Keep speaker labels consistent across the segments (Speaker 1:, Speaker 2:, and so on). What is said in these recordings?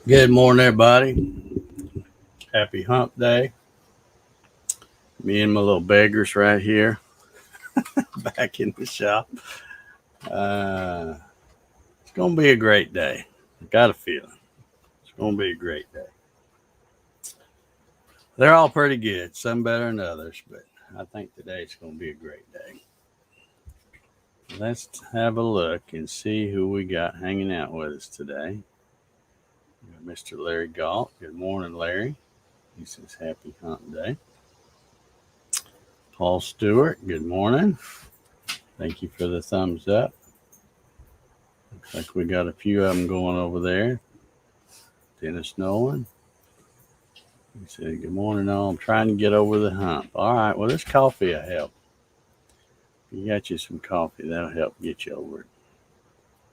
Speaker 1: Good morning, everybody. Happy hump day. Me and my little beggars right here back in the shop. Uh, it's going to be a great day. I got a feeling it's going to be a great day. They're all pretty good, some better than others, but I think today's going to be a great day. Let's have a look and see who we got hanging out with us today. We got Mr. Larry Galt. Good morning, Larry. He says happy hump day. Paul Stewart. Good morning. Thank you for the thumbs up. Looks like we got a few of them going over there. Dennis Nolan. He said, good morning, all. I'm trying to get over the hump. All right. Well, this coffee will help. If you got you some coffee, that'll help get you over it.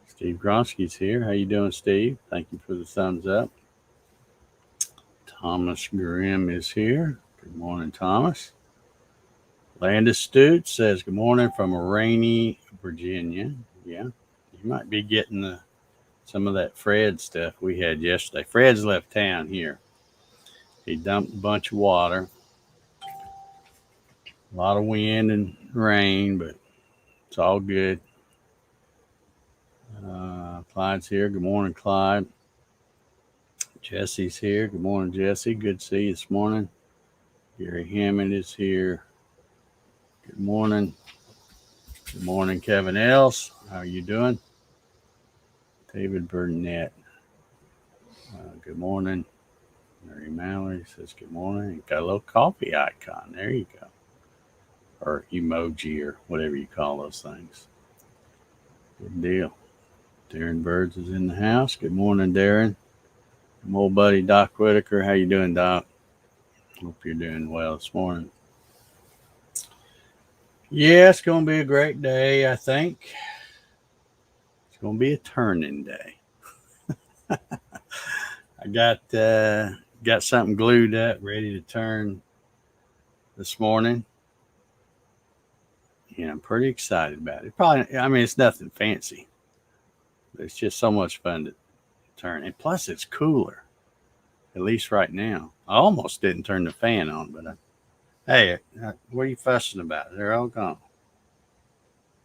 Speaker 1: Steve Gronsky's here. How you doing, Steve? Thank you for the thumbs up. Thomas Grimm is here. Good morning, Thomas. Landis Stute says, good morning from rainy Virginia. Yeah, you might be getting some of that Fred stuff we had yesterday. Fred's left town here. He dumped a bunch of water. A lot of wind and rain, but it's all good. Clyde's here. Good morning, Clyde. Jesse's here. Good morning, Jesse. Good to see you this morning. Gary Hammond is here. Good morning. Good morning, Kevin Els. How are you doing? David Burnett. Good morning. Mary Mallory says good morning. Got a little coffee icon. There you go. Or emoji or whatever you call those things. Good deal. Darren Birds is in the house. Good morning, Darren. My old buddy Doc Whitaker. How you doing, Doc? Hope you're doing well this morning. Yeah, it's going to be a great day, I think. It's going to be a turning day. I got something glued up, ready to turn this morning. Yeah, I'm pretty excited about it. Probably, I mean, it's nothing fancy, but it's just so much fun to turn. And plus, it's cooler, at least right now. I almost didn't turn the fan on, but hey, what are you fussing about? They're all gone.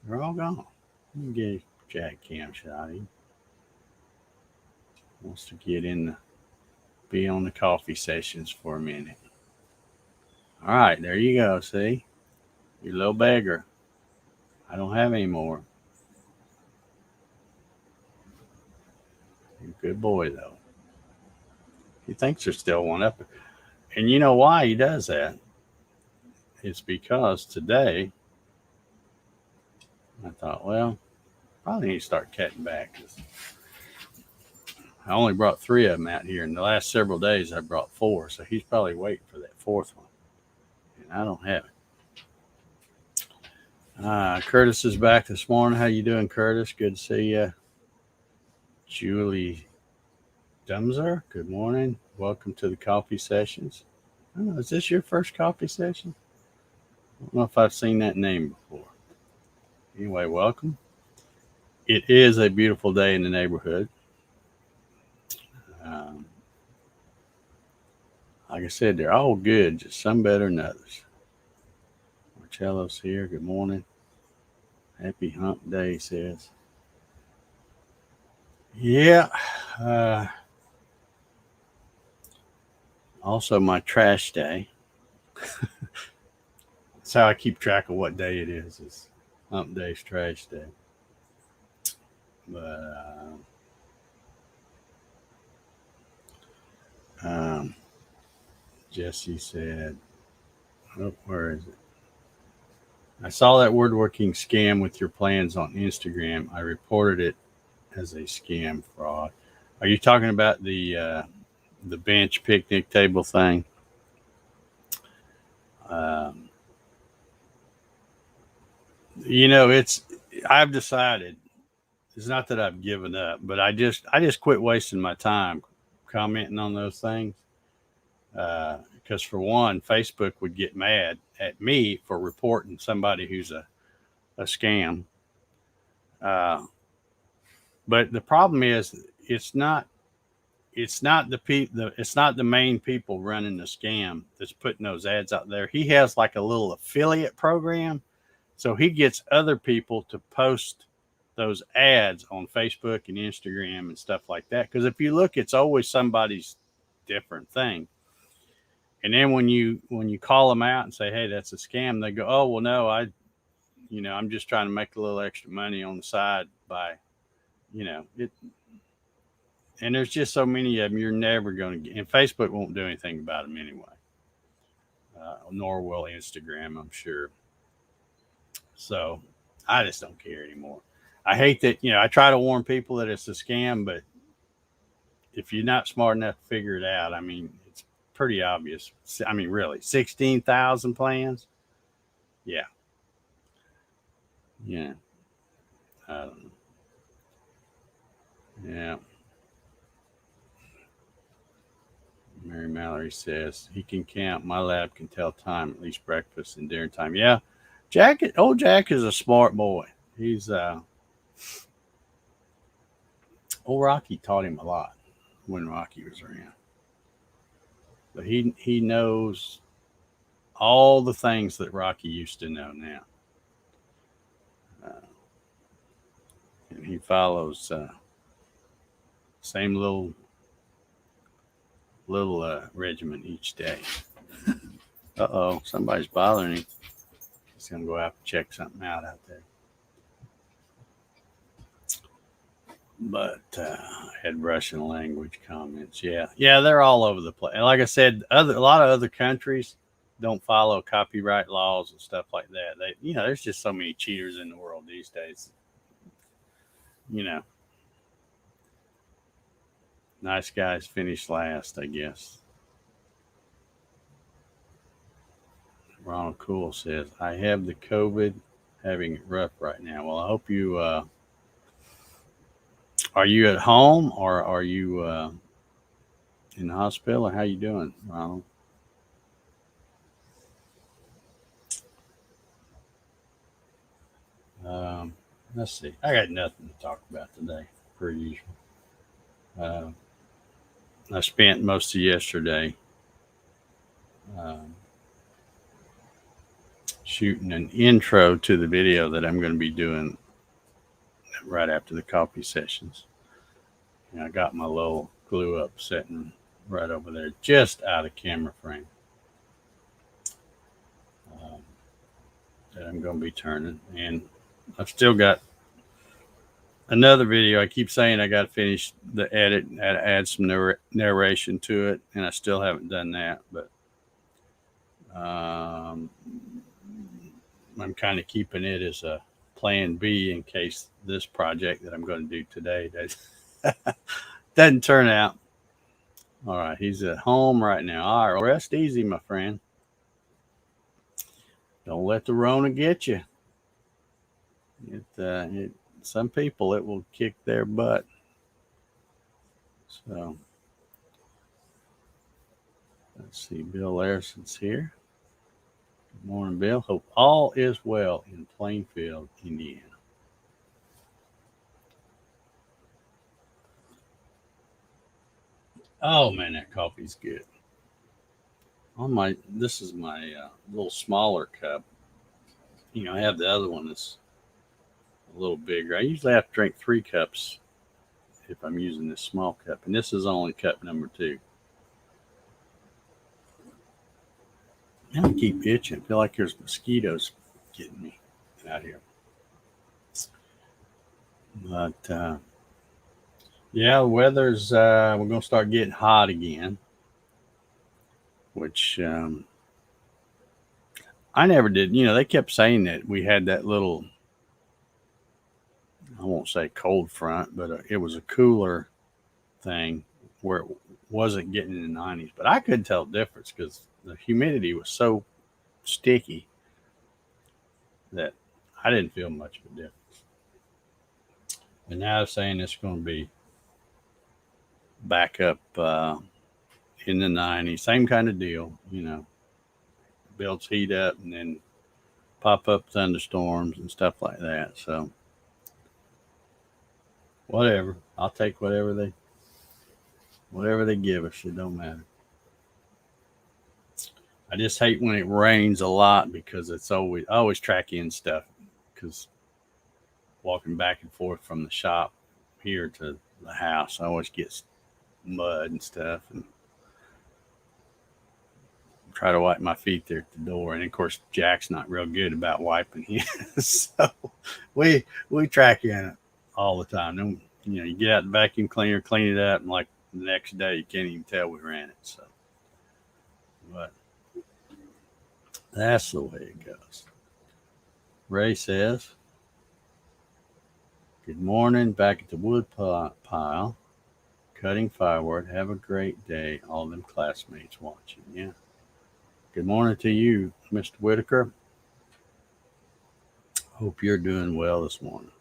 Speaker 1: They're all gone. Let me get Jack Cam shot. He wants to get in, be on the coffee sessions for a minute. All right, there you go. See, your little beggar. I don't have any more. You're a good boy, though. He thinks there's still one up. And you know why he does that? It's because today I thought, well, probably need to start cutting back. 'Cause I only brought 3 of them out here. In the last several days, I brought 4. So he's probably waiting for that 4th one. And I don't have it. Curtis is back this morning. How you doing, Curtis? Good to see you. Julie Dumzer, good morning. Welcome to the coffee sessions. I don't know, is this your first coffee session? I don't know if I've seen that name before. Anyway, welcome. It is a beautiful day in the neighborhood. Um, like I said, they're all good, just some better than others. Marcello's here. Good morning. Happy hump day, he says. Yeah. Uh, Also, my trash day. That's how I keep track of what day it is. Is hump day's trash day. But Jesse said, oh, where is it? I saw that woodworking scam with your plans on Instagram. I reported it as a scam fraud. Are you talking about the bench picnic table thing? Um, it's I've decided. It's not that I've given up, but I just quit wasting my time commenting on those things. Because for one, Facebook would get mad at me for reporting somebody who's a scam. Uh, but the problem is, it's not it's not it's not the main people running the scam that's putting those ads out there. He has like a little affiliate program, so he gets other people to post those ads on Facebook and Instagram and stuff like that. Because if you look, it's always somebody's different thing. And then when you call them out and say, "Hey, that's a scam," they go, "Oh, well, no, I'm just trying to make a little extra money on the side by, it." And there's just so many of them, you're never going to get. And Facebook won't do anything about them anyway, nor will Instagram, I'm sure. So I just don't care anymore. I hate that, I try to warn people that it's a scam, but if you're not smart enough to figure it out, I mean, it's pretty obvious. I mean, really, 16,000 plans? Yeah. Yeah. I don't know. Yeah. Mary Mallory says he can count. My lab can tell time, at least breakfast and dinner time. Yeah. Old Jack is a smart boy. He's old Rocky taught him a lot when Rocky was around. But he knows all the things that Rocky used to know now. And he follows same little regimen each day. Somebody's bothering him. He's gonna go out and check something out there. But I had Russian language comments. Yeah, they're all over the place. And like I said, a lot of other countries don't follow copyright laws and stuff like that. There's just so many cheaters in the world these days. Nice guys finish last, I guess. Ronald Cool says, I have the COVID, having it rough right now. Well, I hope you, are you at home or are you in the hospital, or how you doing, Ronald? Let's see. I got nothing to talk about today, per usual. I spent most of yesterday shooting an intro to the video that I'm going to be doing right after the coffee sessions. And I got my little glue up sitting right over there, just out of camera frame, that I'm going to be turning. And I've still got another video. I keep saying I got to finish the edit and add some narration to it, and I still haven't done that. But I'm kind of keeping it as a plan B in case this project that I'm going to do today doesn't turn out. All right, he's at home right now. All right, rest easy, my friend. Don't let the Rona get you. Some people, it will kick their butt. So let's see. Bill Larson's here. Good morning, Bill. Hope all is well in Plainfield, Indiana. Oh man, that coffee's good. This is my little smaller cup. I have the other one that's a little bigger. I usually have to drink 3 cups if I'm using this small cup, and this is only cup number 2. I keep itching. I feel like there's mosquitoes getting me out here. But yeah, the weather's we're gonna start getting hot again, which I never did. They kept saying that we had that little, I won't say cold front, but it was a cooler thing where it wasn't getting in the 90s. But I couldn't tell the difference because the humidity was so sticky that I didn't feel much of a difference. And now they're saying it's going to be back up in the 90s. Same kind of deal, builds heat up and then pop up thunderstorms and stuff like that. So whatever. I'll take whatever Whatever they give us, it don't matter. I just hate when it rains a lot because I always track in stuff because walking back and forth from the shop here to the house, I always get mud and stuff and try to wipe my feet there at the door. And of course, Jack's not real good about wiping his, so we track in it all the time. Then you get out the vacuum cleaner, clean it up, and like the next day you can't even tell we ran it. So, but that's the way it goes. Ray says, "Good morning, back at the wood pile, cutting firewood. Have a great day, all them classmates watching." Yeah. Good morning to you, Mr. Whitaker. Hope you're doing well this morning.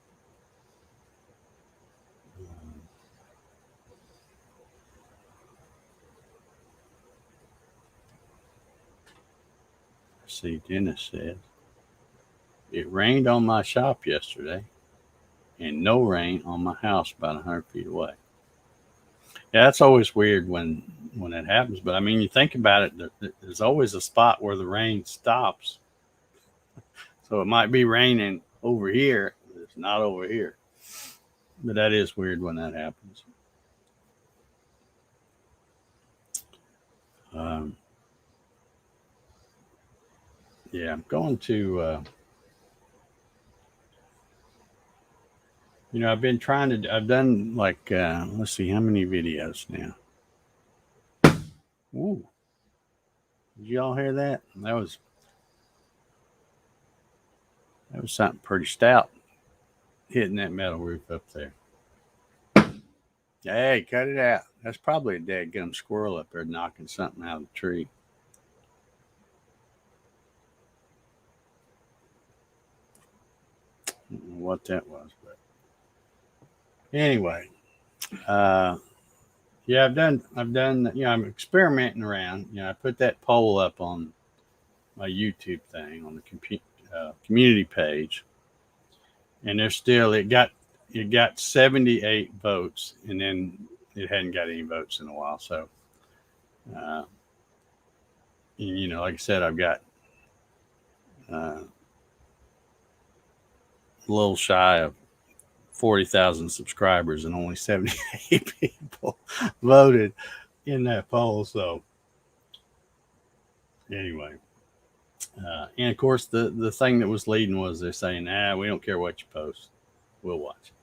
Speaker 1: See, Dennis says, "It rained on my shop yesterday and no rain on my house about 100 feet away." Yeah, that's always weird when that happens. But I mean, you think about it, there's always a spot where the rain stops. So it might be raining over here, but it's not over here. But that is weird when that happens. Yeah, I'm going to, I've been I've done like, let's see, how many videos now? Ooh, did y'all hear that? That was something pretty stout hitting that metal roof up there. Hey, cut it out. That's probably a dadgum squirrel up there knocking something out of the tree. I don't know what that was, but anyway, yeah, I've done, I'm experimenting around. I put that poll up on my YouTube thing on the community page, and there's still it got 78 votes, and then it hadn't got any votes in a while. So, like I said, I've got a little shy of 40,000 subscribers, and only 78 people voted in that poll. So, anyway. And of course, the thing that was leading was they're saying, we don't care what you post, we'll watch it.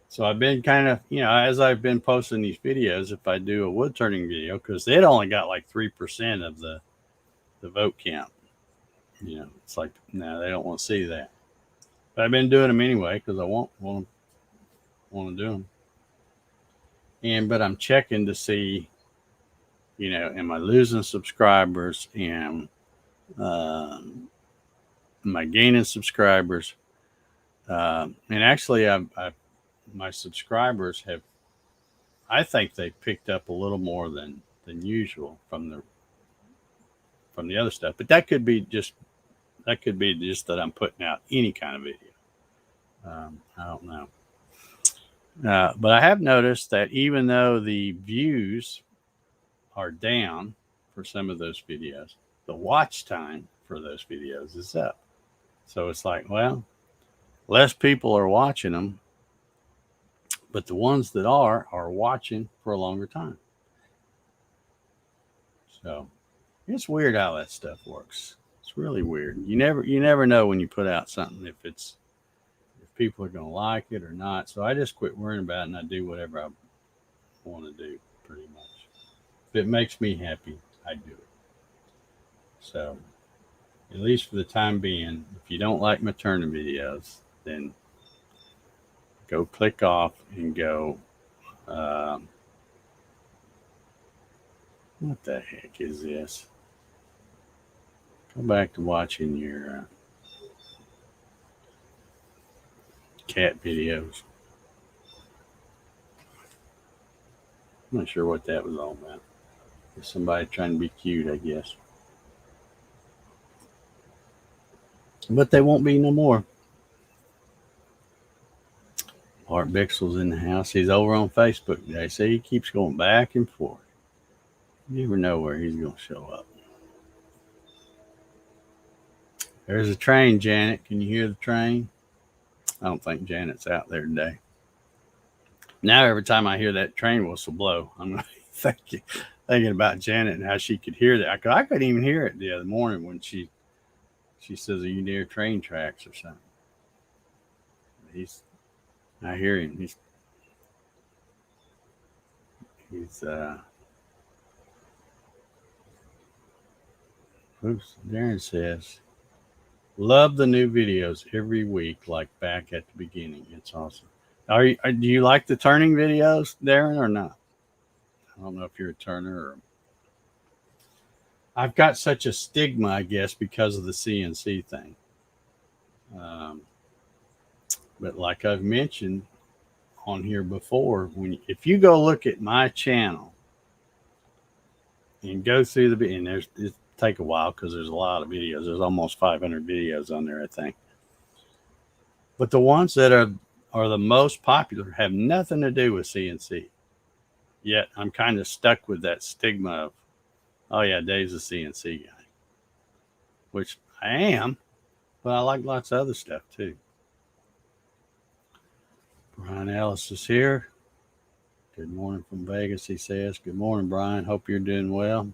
Speaker 1: So I've been kind of, as I've been posting these videos, if I do a wood turning video, because it only got like 3% of the vote count, it's like, no, they don't want to see that. But I've been doing them anyway because I want to do them. But I'm checking to see, am I losing subscribers, and am I gaining subscribers? And actually, my subscribers have, I think they picked up a little more than usual from the other stuff. But that could be just that I'm putting out any kind of video. I don't know. But I have noticed that even though the views are down for some of those videos, the watch time for those videos is up. So it's like, well, less people are watching them, but the ones that are watching for a longer time. So it's weird how that stuff works. It's really weird. You never know when you put out something if people are going to like it or not. So I just quit worrying about it, and I do whatever I want to do, pretty much. If it makes me happy, I do it. So at least for the time being, if you don't like my turning videos, then go click off and go, what the heck is this? Go back to watching your cat videos. I'm not sure what that was all about. Just somebody trying to be cute, I guess. But they won't be no more. Art Bixel's in the house. He's over on Facebook today. See, he keeps going back and forth. You never know where he's going to show up. There's a train, Janet. Can you hear the train? I don't think Janet's out there today. Now, every time I hear that train whistle blow, I'm going to be thinking about Janet and how she could hear that. I couldn't even hear it the other morning when she says, "Are you near train tracks or something?" I hear him. Darren says, "Love the new videos every week, like back at the beginning. It's awesome." Do you like the turning videos, Darren, or not? I don't know if you're a turner or. I've got such a stigma, I guess, because of the CNC thing. But like I've mentioned on here before, if you go look at my channel and go through and it take a while because there's a lot of videos. There's almost 500 videos on there, I think. But the ones that are the most popular have nothing to do with CNC. Yet I'm kind of stuck with that stigma of, oh yeah, Dave's a CNC guy, which I am, but I like lots of other stuff too. Brian Ellis is here. Good morning from Vegas, he says. Good morning, Brian. Hope you're doing well.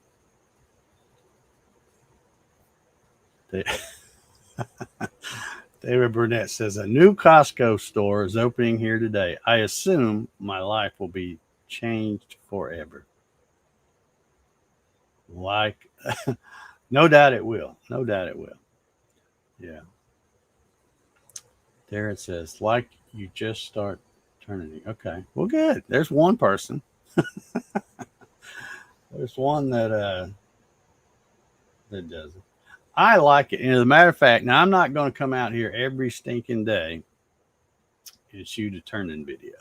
Speaker 1: David Burnett says, a new Costco store is opening here today. I assume my life will be changed forever. Like, no doubt it will. No doubt it will. Yeah. Darren says, like you just start turning. Okay. Well, good. There's one person. There's one that does it. I like it. And as a matter of fact, now I'm not going to come out here every stinking day and shoot a turning video.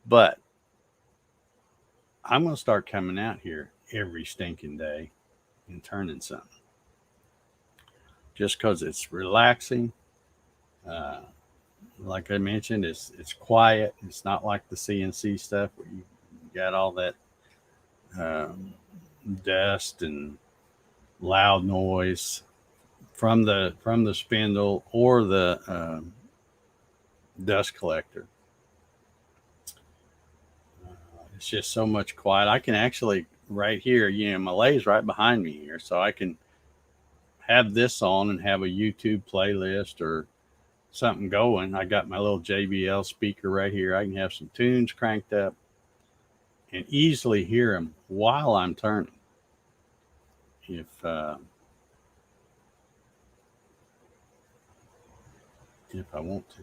Speaker 1: But I'm going to start coming out here every stinking day and turning something. Just because it's relaxing. Like I mentioned, it's quiet. It's not like the CNC stuff where you got all that dust and loud noise from the spindle or the dust collector. It's just so much quiet. I can actually right here, my lay's right behind me here, so I can have this on and have a YouTube playlist or something going. I got my little JBL speaker right here. I can have some tunes cranked up and easily hear them while I'm turning. If I want to.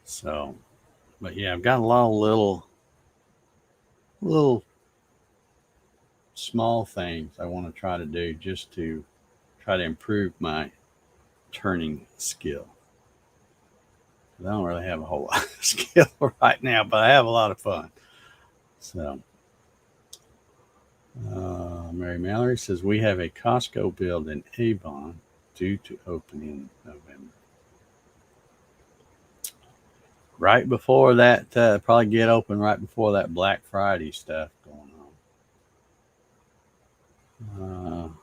Speaker 1: So, but yeah, I've got a lot of little small things I want to try to do just to try to improve my turning skill. I don't really have a whole lot of skill right now, but I have a lot of fun. So, Mary Mallory says, we have a Costco build in Avon due to open in November. Right before that, probably get open right before that Black Friday stuff going on.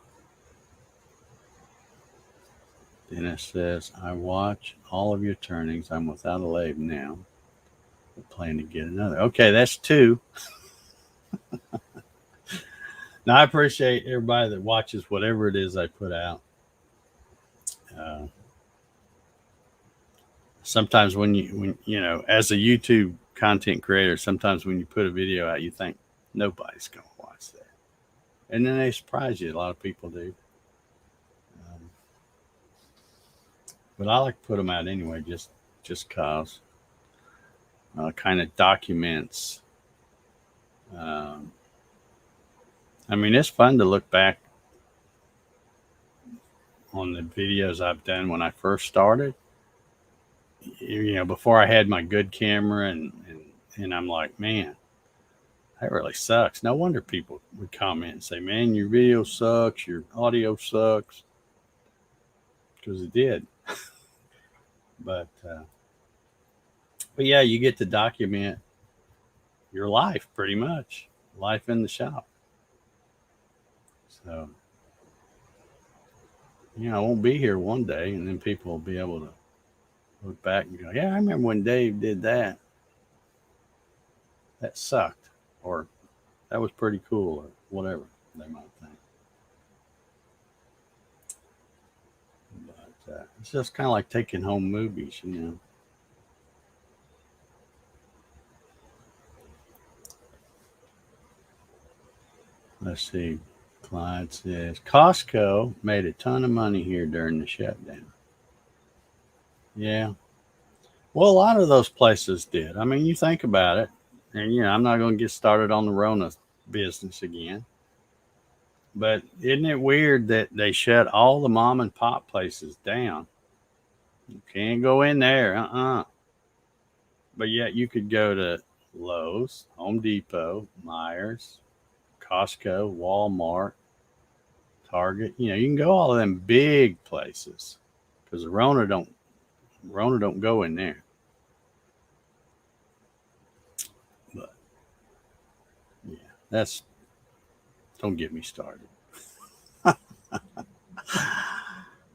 Speaker 1: Dennis says, I watch all of your turnings. I'm without a lathe now. I plan to get another. Okay, that's 2. Now, I appreciate everybody that watches whatever it is I put out. Sometimes when as a YouTube content creator, sometimes when you put a video out, you think nobody's going to watch that. And then they surprise you. A lot of people do. But I like to put them out anyway, just cause. Kind of documents. I mean, it's fun to look back on the videos I've done when I first started. Before I had my good camera, and I'm like, man, that really sucks. No wonder people would comment and say, man, your video sucks, your audio sucks. Because it did. But yeah, you get to document your life pretty much, life in the shop. So, I won't be here one day, and then people will be able to look back and go, yeah, I remember when Dave did that. That sucked, or that was pretty cool, or whatever they might think. But it's just kind of like taking home movies. Let's see. Clyde says Costco made a ton of money here during the shutdown. Yeah. Well, a lot of those places did. I mean, you think about it, and I'm not going to get started on the Rona business again. But isn't it weird that they shut all the mom and pop places down? You can't go in there. But yet you could go to Lowe's, Home Depot, Myers, Costco, Walmart, Target. You can go all of them big places because Rona don't go in there. But yeah, don't get me started.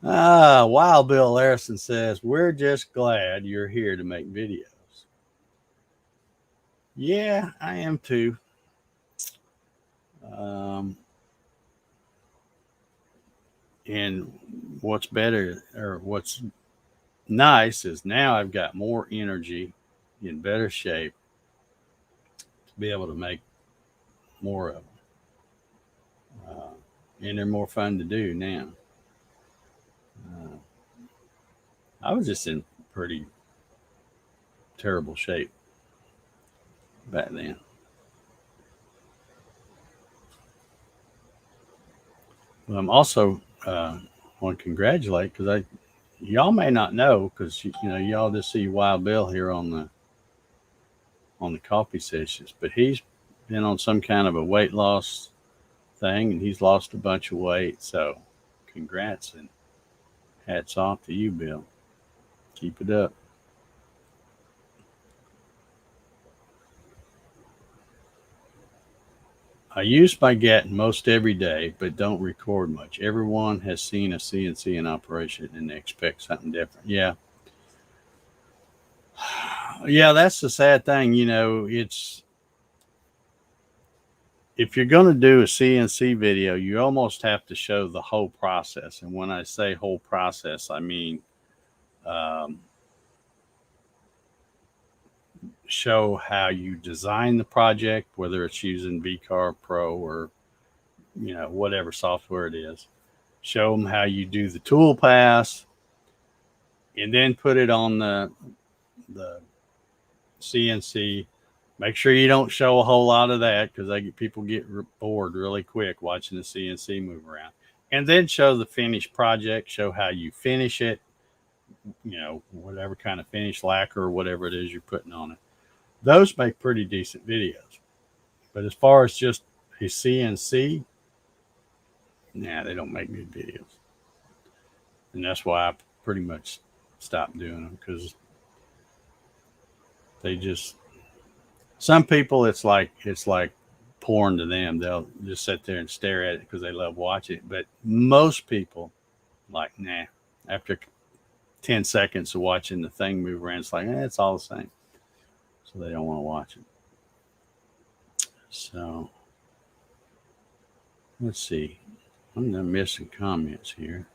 Speaker 1: Wild Bill Larison says, we're just glad you're here to make videos. Yeah, I am too. And what's better, or what's nice, is now I've got more energy, in better shape to be able to make more of them. And they're more fun to do now. I was just in pretty terrible shape back then. But I'm also want to congratulate, because y'all may not know, because y'all just see Wild Bill here on the coffee sessions, but he's been on some kind of a weight loss thing, and he's lost a bunch of weight. So congrats and hats off to you, Bill. Keep it up. I use my Gatton most every day, but don't record much. Everyone has seen a CNC in operation and they expect something different. Yeah. Yeah, that's the sad thing. It's, if you're going to do a CNC video, you almost have to show the whole process. And when I say whole process, I mean show how you design the project, whether it's using VCarve Pro or whatever software it is. Show them how you do the tool pass, and then put it on the CNC. Make sure you don't show a whole lot of that, because people get bored really quick watching the CNC move around. And then show the finished project. Show how you finish it. Whatever kind of finish, lacquer or whatever it is you're putting on it. Those make pretty decent videos. But as far as just a CNC, they don't make good videos. And that's why I pretty much stopped doing them, because they just, some people, it's like porn to them. They'll just sit there and stare at it because they love watching it. But most people, like, nah. After 10 seconds of watching the thing move around, it's like, it's all the same. So they don't want to watch it. So let's see. I'm missing comments here.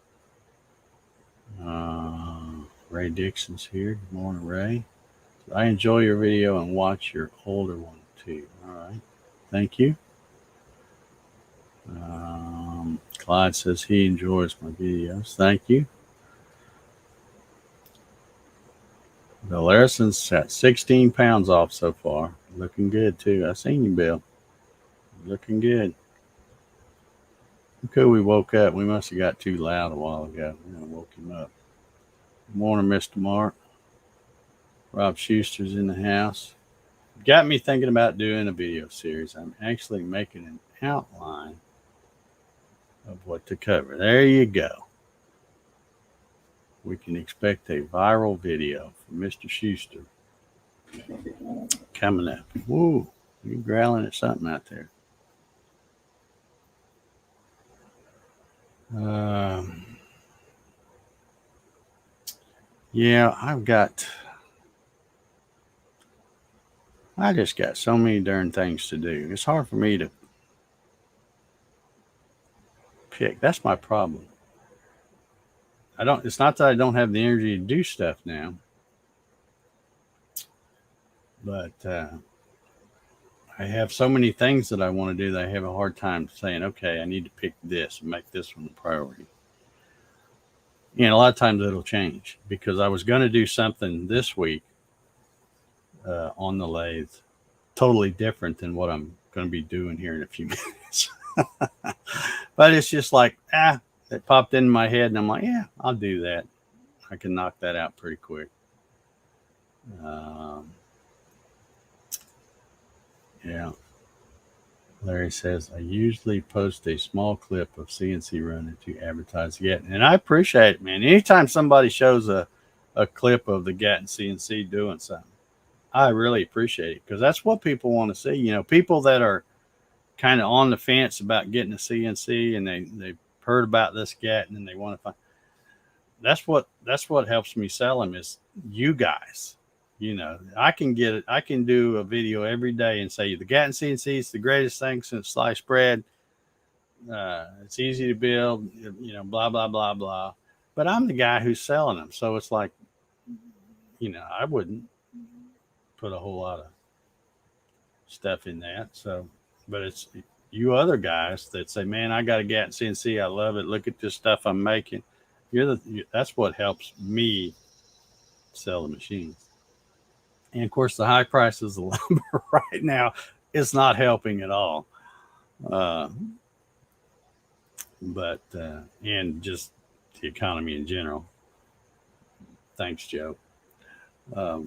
Speaker 1: Ray Dixon's here. Good morning, Ray. I enjoy your video and watch your older one too. All right. Thank you. Clyde says he enjoys my videos. Thank you. Bill Larison's at 16 pounds off so far. Looking good too. I seen you, Bill. Looking good. Okay, we woke up. We must have got too loud a while ago. I woke him up. Good morning, Mr. Mark. Rob Schuster's in the house. Got me thinking about doing a video series. I'm actually making an outline of what to cover. There you go. we can expect a viral video from Mr. Schuster coming up. Woo, you growling at something out there. Yeah, I just got so many darn things to do. It's hard for me to pick. That's my problem. It's not that I don't have the energy to do stuff now, but I have so many things that I want to do that I have a hard time saying, okay, I need to pick this and make this one a priority. And a lot of times it'll change because I was going to do something this week on the lathe, totally different than what I'm going to be doing here in a few minutes. But it's just like, it popped into my head and I'm like, yeah, I'll do that. I can knock that out pretty quick. Yeah. Larry says, I usually post a small clip of CNC running to advertise Gatton. And I appreciate it, man. Anytime somebody shows a clip of the Gatton CNC doing something, I really appreciate it because that's what people want to see. You know, people that are kind of on the fence about getting a CNC and they've heard about this Gatton and they want to find. That's what helps me sell them is you guys. You know, I can do a video every day and say the Gatton CNC is the greatest thing since sliced bread. It's easy to build, you know, blah, blah, blah, blah. But I'm the guy who's selling them. So it's like, you know, I wouldn't put a whole lot of stuff in that. So, but it's you other guys that say, man, I got a Gatton CNC. I love it. Look at this stuff I'm making. That's what helps me sell the machines. And of course, the high prices of lumber right now is not helping at all. But and just the economy in general. Thanks, Joe. I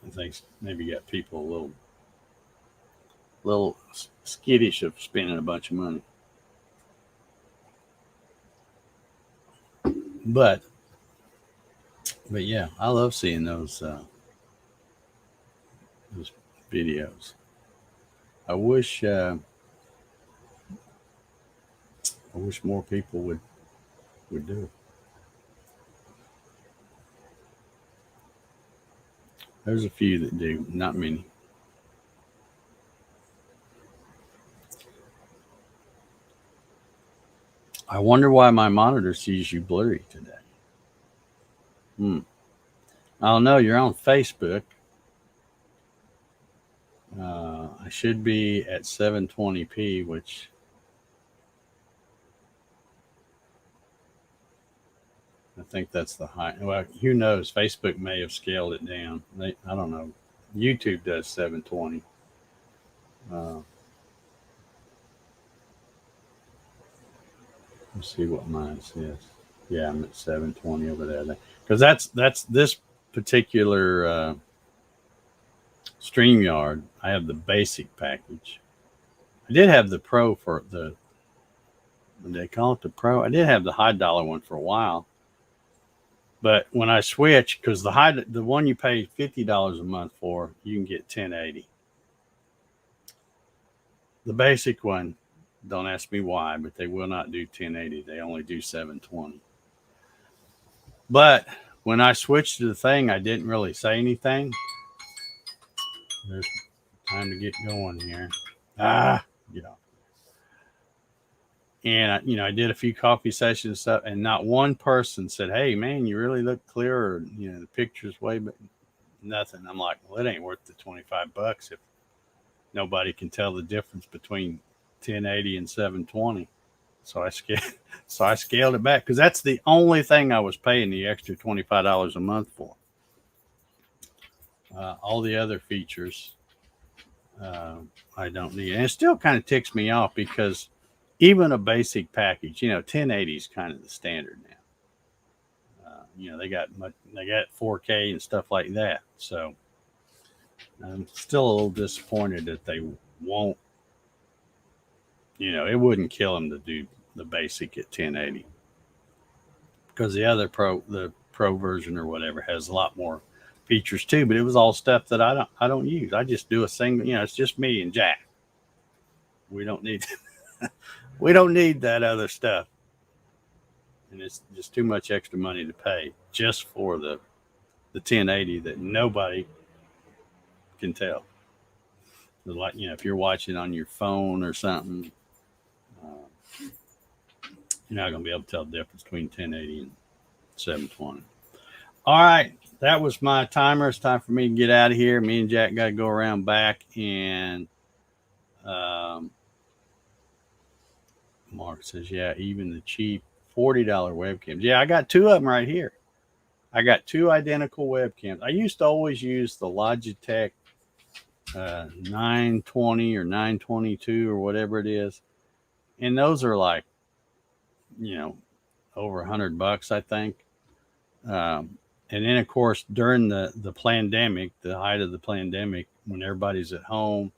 Speaker 1: think maybe got people a little skittish of spending a bunch of money. But yeah, I love seeing those videos. I wish more people would do it. There's a few that do, not many. I wonder why my monitor sees you blurry today. I don't know. You're on Facebook. I should be at 720p, which I think that's the high. Well, who knows? Facebook may have scaled it down. I don't know. YouTube does 720. Let's see what mine says. Yeah, I'm at 720 over there. Because that's this particular StreamYard. I have the basic package. I did have the Pro for the. They call it the Pro. I did have the high dollar one for a while. But when I switch, because the one you pay $50 a month for, you can get 1080. The basic one, don't ask me why, but they will not do 1080. They only do 720. But when I switched to the thing, I didn't really say anything. There's time to get going here. Get off. And I did a few coffee sessions and stuff, and not one person said, "Hey, man, you really look clear," or the picture's way, but nothing. I'm like, well, it ain't worth the $25 if nobody can tell the difference between 1080 and 720. So I scaled it back because that's the only thing I was paying the extra $25 a month for. All the other features I don't need, and it still kind of ticks me off because even a basic package, 1080 is kind of the standard now. They got 4K and stuff like that. So I'm still a little disappointed that they won't. It wouldn't kill them to do the basic at 1080 because the pro version or whatever has a lot more features too. But it was all stuff that I don't use. I just do a single. It's just me and Jack. We don't need we don't need that other stuff, and it's just too much extra money to pay just for the 1080 that nobody can tell. Like if you're watching on your phone or something, you're not gonna be able to tell the difference between 1080 and 720. All right, that was my timer. It's time for me to get out of here. Me and Jack got to go around back, and Mark says, yeah, even the cheap $40 webcams. Yeah, I got two of them right here. I got two identical webcams. I used to always use the Logitech 920 or 922 or whatever it is, and those are like, over $100, I think. And then, of course, during the pandemic, the height of the pandemic, when everybody's at home,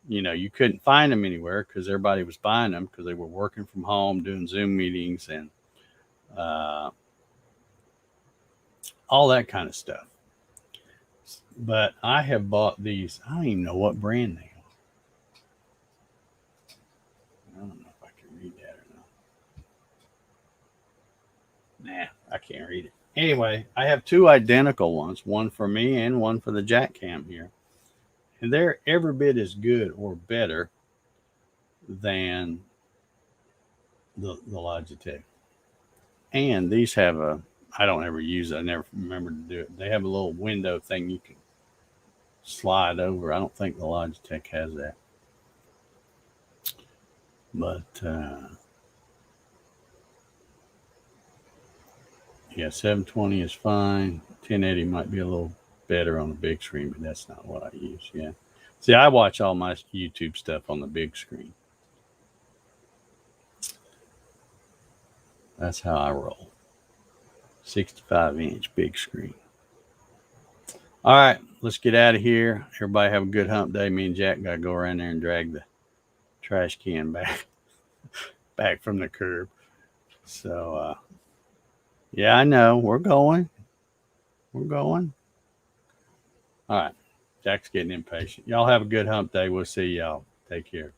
Speaker 1: you couldn't find them anywhere because everybody was buying them because they were working from home, doing Zoom meetings, and all that kind of stuff. But I have bought these. I don't even know what brand they are. I don't know if I can read that or not. Nah, I can't read it. Anyway, I have two identical ones, one for me and one for the Jack Cam here. And they're every bit as good or better than the Logitech. And these have I don't ever use it. I never remember to do it. They have a little window thing you can slide over. I don't think the Logitech has that. But yeah, 720 is fine. 1080 might be a little better on the big screen, but that's not what I use. Yeah. See, I watch all my YouTube stuff on the big screen. That's how I roll. 65-inch big screen. All right, let's get out of here. Everybody have a good hump day. Me and Jack got to go around there and drag the trash can back from the curb. So, yeah, I know. We're going. All right. Jack's getting impatient. Y'all have a good hump day. We'll see y'all. Take care.